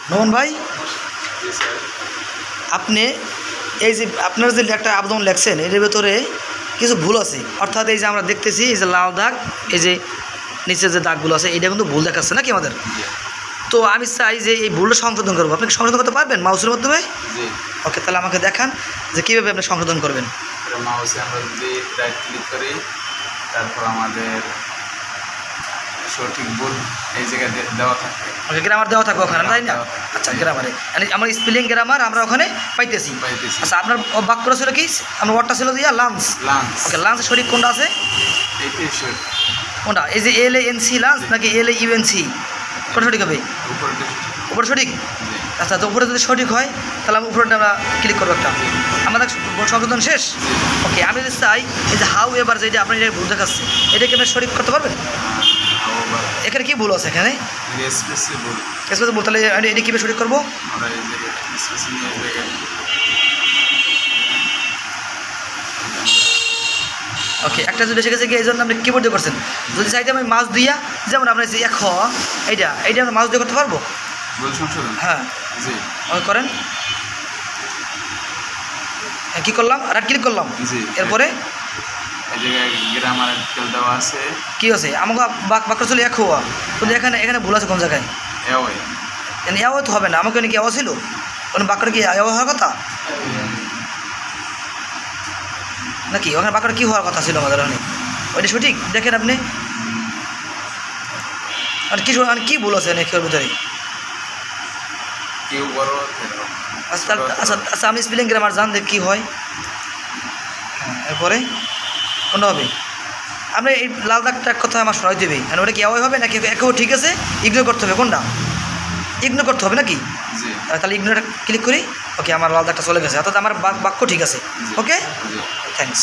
নোমান ভাই, আপনি এই যে আপনার যে একটা আবেদন লেখছেন এর ভেতরে কিছু ভুল আছে, অর্থাৎ এই যে আমরা দেখতেছি এই যে লাল দাগ, এই যে নিচে যে দাগগুলো আছে এটা কিন্তু ভুল দেখাচ্ছে নাকি আমাদের। তো আমি চাই যে এই ভুলটা সংশোধন করবো, আপনি কি সংশোধন করতে পারবেন মাউসের মাধ্যমে? ওকে, তাহলে আমাকে দেখান যে কীভাবে আপনি সংশোধন করবেন। মাউসে আমরা যদি রাইট ক্লিক করি, তারপর আমাদের সঠিক ভুল এই জায়গায় দেওয়া থাকে। ওকে, গ্রামার দেওয়া থাকবে ওখানে, তাই না? আচ্ছা, গ্রামারে আমার স্পেলিং গ্রামার আমরা ওখানে পাইতেছি। আচ্ছা, আপনার বাক্যটা ছিল কি? আপনার ওয়ার্ডটা ছিল দিয়া লাঞ্চ। ওকে, লাঞ্চ সঠিক কোনটা আছে? কোনটা? এই যে LANC লাঞ্চ নাকি LAUNC? কোনটা সঠিক হবে? উপরে সঠিক। আচ্ছা, তো উপরে যদি সঠিক হয় তাহলে আমি উপরেটা আমরা ক্লিক করবো একটা। আমাদের সংশোধন শেষ। ওকে, আমি যদি চাই এই যে হাউ এভার যেটা আপনি এটা ভুল দেখাচ্ছে এটাকে আপনি সঠিক করতে পারবেন? এখানে কি ভুল আছে? এখানে স্পেস ভুল, তাহলে আমি এটা কীভাবে সঠিক করবো? ওকে, একটা যদি বেশি গেছে কি এই জন্য আপনি কিবোর্ড দিয়ে করছেন। যদি চাইতে আমি মাছ দিয়া, যেমন আপনার যে এইটা আমরা মাছ দিয়ে করতে পারবো? হ্যাঁ, করেন। কি করলাম? রাইট ক্লিক করলাম, এরপরে কি আছে? আমাকে বাক্য চলে এক হওয়া, কিন্তু এখানে ভুল আছে কোন জায়গায়? এও তো হবে না, আমাকে কি এও ছিল? কোনো বাক্যটা কি এও হওয়ার কথা নাকি? ওখানে বাক্যটা কী হওয়ার কথা ছিল আমাদের ওখানে? ওইটা সঠিক দেখেন আপনি। আর কি কী ভুল আছে কেউ ভিতরে? আচ্ছা আচ্ছা, আমি স্পেলিং গ্রামার জান দেখ কী হয়। এরপরে কোনটা হবে? আপনি এই লাল দাগটা কথা আমার শোনাই দেবে, মানে ওটা কি এওয়াই হবে নাকি একেও ঠিক আছে ইগনোর করতে হবে? কোনটা ইগনোর করতে হবে নাকি? তাহলে ইগনোরটা ক্লিক করি। ওকে, আমার লাল দাগটা চলে গেছে, অর্থাৎ আমার বাক্য ঠিক আছে। ওকে, থ্যাংকস।